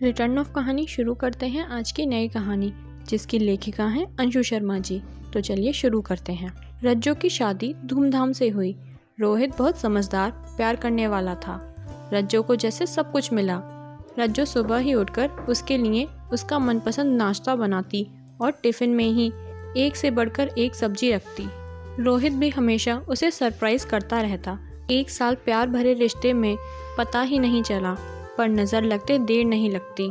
Return of कहानी शुरू करते हैं आज की नई कहानी, जिसकी लेखिका हैं अंशु शर्मा जी। तो चलिए शुरू करते हैं। रज्जो की शादी धूमधाम से हुई। रोहित बहुत समझदार, प्यार करने वाला था। रज्जो को जैसे सब कुछ मिला। रज्जो सुबह ही उठकर उसके लिए उसका मनपसंद नाश्ता बनाती और टिफिन में ही एक से बढ़कर एक सब्जी रखती। रोहित भी हमेशा उसे सरप्राइज करता रहता। एक साल प्यार भरे रिश्ते में पता ही नहीं चला, पर नज़र लगते देर नहीं लगती।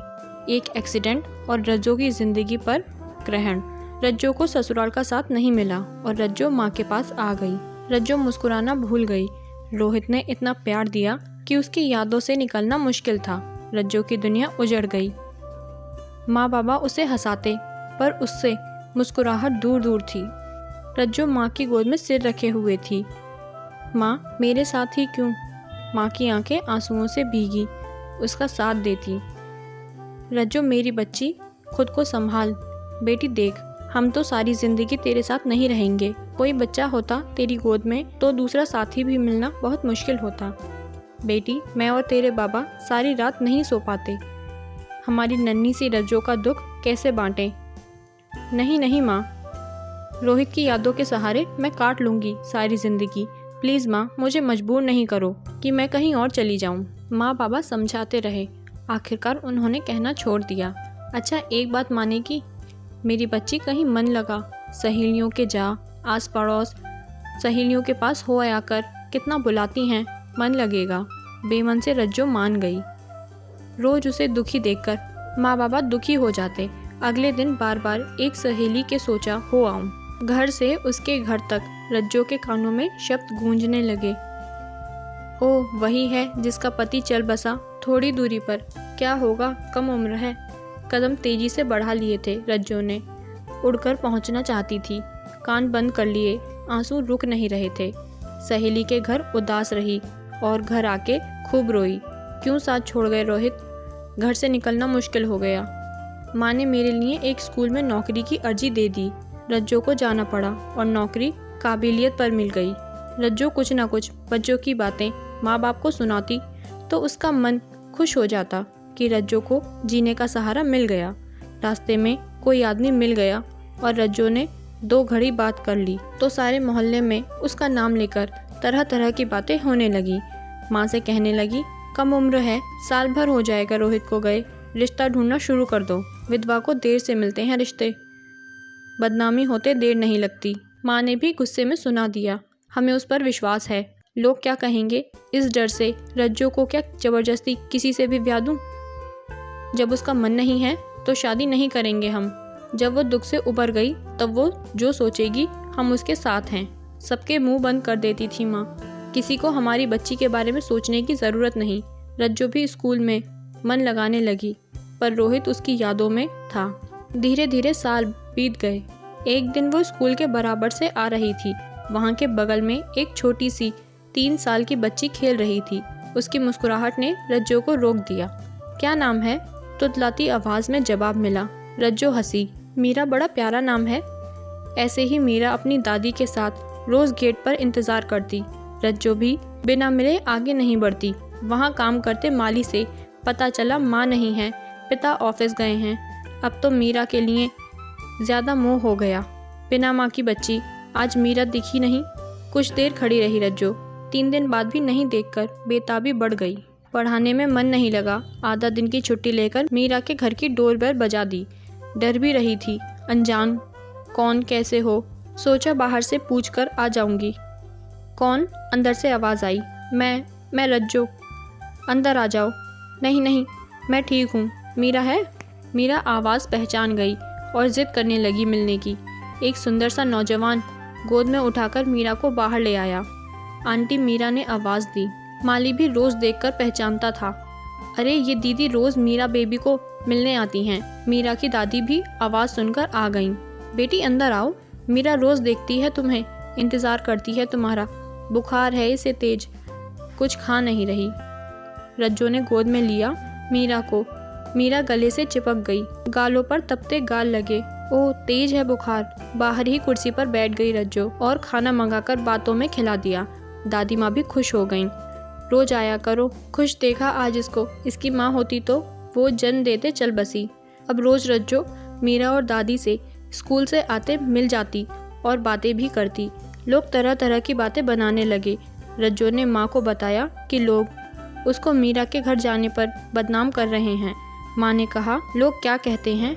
एक एक्सीडेंट और रज्जो की ज़िंदगी पर ग्रहण। रज्जो को ससुराल का साथ नहीं मिला और रज्जो माँ के पास आ गई। रज्जो मुस्कुराना भूल गई। रोहित ने इतना प्यार दिया कि उसकी यादों से निकलना मुश्किल था। रज्जो की दुनिया उजड़ गई। माँ बाबा उसे हंसाते, पर उससे मुस्कुराहट दूर दूर थी। रज्जो माँ की गोद में सिर रखे हुए थी। माँ मेरे साथ ही क्यों? माँ की आंखें आंसुओं से भीगी, उसका साथ देती। रज्जो मेरी बच्ची, खुद को संभाल। बेटी देख, हम तो सारी जिंदगी तेरे साथ नहीं रहेंगे। कोई बच्चा होता तेरी गोद में तो दूसरा साथी भी मिलना बहुत मुश्किल होता। बेटी, मैं और तेरे बाबा सारी रात नहीं सो पाते। हमारी नन्ही सी रज्जो का दुख कैसे बांटें? नहीं नहीं माँ, रोहित की यादों के सहारे मैं काट लूँगी सारी जिंदगी। प्लीज़ माँ, मुझे मजबूर नहीं करो कि मैं कहीं और चली जाऊँ। माँ बाबा समझाते रहे। आखिरकार उन्होंने कहना छोड़ दिया। अच्छा, एक बात मानेगी? मेरी बच्ची, कहीं मन लगा, सहेलियों के जा, आस पड़ोस सहेलियों के पास हो आया कर, कितना बुलाती हैं, मन लगेगा। बेमन से रज्जो मान गई। रोज उसे दुखी देखकर माँ बाबा दुखी हो जाते। अगले दिन बार बार एक सहेली के सोचा हो आऊं। घर से उसके घर तक रज्जो के कानों में शब्द गूंजने लगे। ओह, वही है जिसका पति चल बसा थोड़ी दूरी पर। क्या होगा, कम उम्र है। कदम तेजी से बढ़ा लिए थे रज्जो ने। उड़कर पहुंचना चाहती थी। कान बंद कर लिए, आंसू रुक नहीं रहे थे। सहेली के घर उदास रही और घर आके खूब रोई। क्यों साथ छोड़ गए रोहित? घर से निकलना मुश्किल हो गया। माँ ने मेरे लिए एक स्कूल में नौकरी की अर्जी दे दी। रज्जो को जाना पड़ा और नौकरी काबिलियत पर मिल गई। रज्जो कुछ ना कुछ बच्चों की बातें माँ बाप को सुनाती तो उसका मन खुश हो जाता कि रज्जो को जीने का सहारा मिल गया। रास्ते में कोई आदमी मिल गया और रज्जो ने 2 घड़ी बात कर ली तो सारे मोहल्ले में उसका नाम लेकर तरह तरह की बातें होने लगी। माँ से कहने लगी, कम उम्र है, साल भर हो जाएगा रोहित को गए, रिश्ता ढूंढना शुरू कर दो। विधवा को देर से मिलते हैं रिश्ते, बदनामी होते देर नहीं लगती। माँ ने भी गुस्से में सुना दिया। हमें उस पर विश्वास है, लोग क्या कहेंगे, इस डर से रज्जो को क्या जबरदस्ती किसी से भी ब्याह दूं? जब उसका मन नहीं है तो शादी नहीं करेंगे हम। जब वो दुख से उबर गई तब वो जो सोचेगी हम उसके साथ हैं। सबके मुंह बंद कर देती थी माँ। किसी को हमारी बच्ची के बारे में सोचने की ज़रूरत नहीं। रज्जो भी स्कूल में मन लगाने लगी, पर रोहित उसकी यादों में था। धीरे धीरे साल बीत गए। एक दिन वो स्कूल के बराबर से आ रही थी। वहाँ के बगल में एक छोटी सी 3 साल की बच्ची खेल रही थी। उसकी मुस्कुराहट ने रज्जो को रोक दिया। क्या नाम है? तुतलाती आवाज़ में जवाब मिला। रज्जो हंसी। मीरा बड़ा प्यारा नाम है। ऐसे ही मीरा अपनी दादी के साथ रोज़ गेट पर इंतज़ार करती। रज्जो भी बिना मिले आगे नहीं बढ़ती। वहाँ काम करते माली से पता चला माँ नहीं है, पिता ऑफिस गए हैं। अब तो मीरा के लिए ज़्यादा मोह हो गया। बिना माँ की बच्ची। आज मीरा दिखी नहीं। कुछ देर खड़ी रही रज्जो। 3 दिन बाद भी नहीं देखकर बेताबी बढ़ गई। पढ़ाने में मन नहीं लगा। आधा दिन की छुट्टी लेकर मीरा के घर की डोरबेल बजा दी। डर भी रही थी, अनजान, कौन कैसे हो। सोचा बाहर से पूछ कर आ जाऊंगी। कौन? अंदर से आवाज़ आई। मैं रज्जो। अंदर आ जाओ। नहीं नहीं, मैं ठीक हूँ। मीरा है? मीरा आवाज़ पहचान गई और जिद करने लगी मिलने की। एक सुंदर सा नौजवान गोद में उठाकर मीरा को बाहर ले आया। आंटी, मीरा ने आवाज़ दी। माली भी रोज़ देखकर पहचानता था। अरे, ये दीदी रोज़ मीरा बेबी को मिलने आती हैं। मीरा की दादी भी आवाज़ सुनकर आ गईं। बेटी अंदर आओ, मीरा रोज़ देखती है तुम्हें, इंतज़ार करती है तुम्हारा। बुखार है इसे तेज, कुछ खा नहीं रही। रज्जो ने गोद में लिया मीरा को। मीरा गले से चिपक गई। गालों पर तपते गाल लगे। ओह, तेज है बुखार। बाहर ही कुर्सी पर बैठ गई रज्जो और खाना मंगाकर बातों में खिला दिया। दादी माँ भी खुश हो गईं। रोज आया करो। खुश देखा आज इसको। इसकी माँ होती तो वो जन्म देते चल बसी। अब रोज़ रज्जो मीरा और दादी से स्कूल से आते मिल जाती और बातें भी करती। लोग तरह तरह की बातें बनाने लगे। रज्जो ने माँ को बताया कि लोग उसको मीरा के घर जाने पर बदनाम कर रहे हैं। माँ ने कहा, लोग क्या कहते हैं,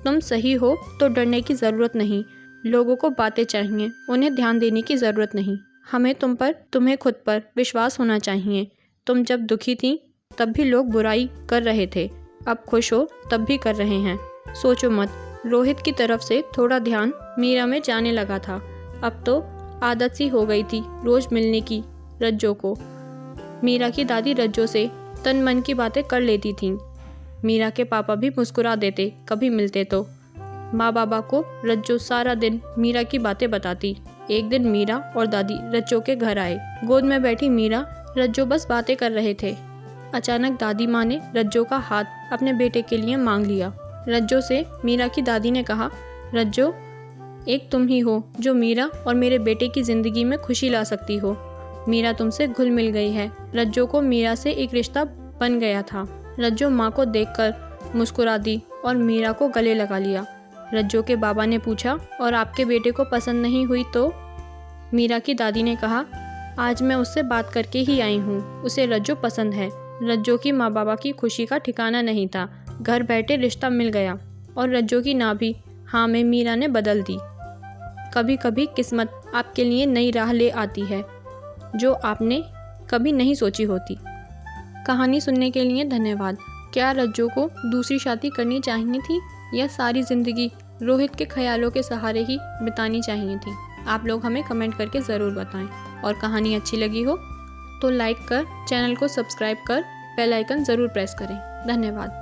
तुम सही हो तो डरने की ज़रूरत नहीं। लोगों को बातें चाहिए, उन्हें ध्यान देने की ज़रूरत नहीं। हमें तुम्हें खुद पर विश्वास होना चाहिए। तुम जब दुखी थी तब भी लोग बुराई कर रहे थे, अब खुश हो तब भी कर रहे हैं। सोचो मत। रोहित की तरफ से थोड़ा ध्यान मीरा में जाने लगा था। अब तो आदत सी हो गई थी रोज़ मिलने की रज्जो को। मीरा की दादी रज्जो से तन मन की बातें कर लेती थीं। मीरा के पापा भी मुस्कुरा देते कभी मिलते तो। माँ बाबा को रज्जो सारा दिन मीरा की बातें बताती। एक दिन मीरा और दादी रज्जो के घर आए। गोद में बैठी मीरा रज्जो बस बातें कर रहे थे। अचानक दादी माँ ने रज्जो का हाथ अपने बेटे के लिए मांग लिया। रज्जो से मीरा की दादी ने कहा, रज्जो, एक तुम ही हो जो मीरा और मेरे बेटे की ज़िंदगी में खुशी ला सकती हो। मीरा तुमसे घुल मिल गई है। रज्जो को मीरा से एक रिश्ता बन गया था। रज्जो माँ को देखकर मुस्कुरा दी और मीरा को गले लगा लिया। रज्जो के बाबा ने पूछा, और आपके बेटे को पसंद नहीं हुई तो? मीरा की दादी ने कहा, आज मैं उससे बात करके ही आई हूँ, उसे रज्जो पसंद है। रज्जो की माँ बाबा की खुशी का ठिकाना नहीं था। घर बैठे रिश्ता मिल गया और रज्जो की ना भी हाँ में मीरा ने बदल दी। कभी कभी किस्मत आपके लिए नई राह ले आती है जो आपने कभी नहीं सोची होती। कहानी सुनने के लिए धन्यवाद। क्या रज्जो को दूसरी शादी करनी चाहिए थी या सारी ज़िंदगी रोहित के ख्यालों के सहारे ही बितानी चाहिए थी? आप लोग हमें कमेंट करके ज़रूर बताएं। और कहानी अच्छी लगी हो तो लाइक कर, चैनल को सब्सक्राइब कर, बेल आइकन ज़रूर प्रेस करें। धन्यवाद।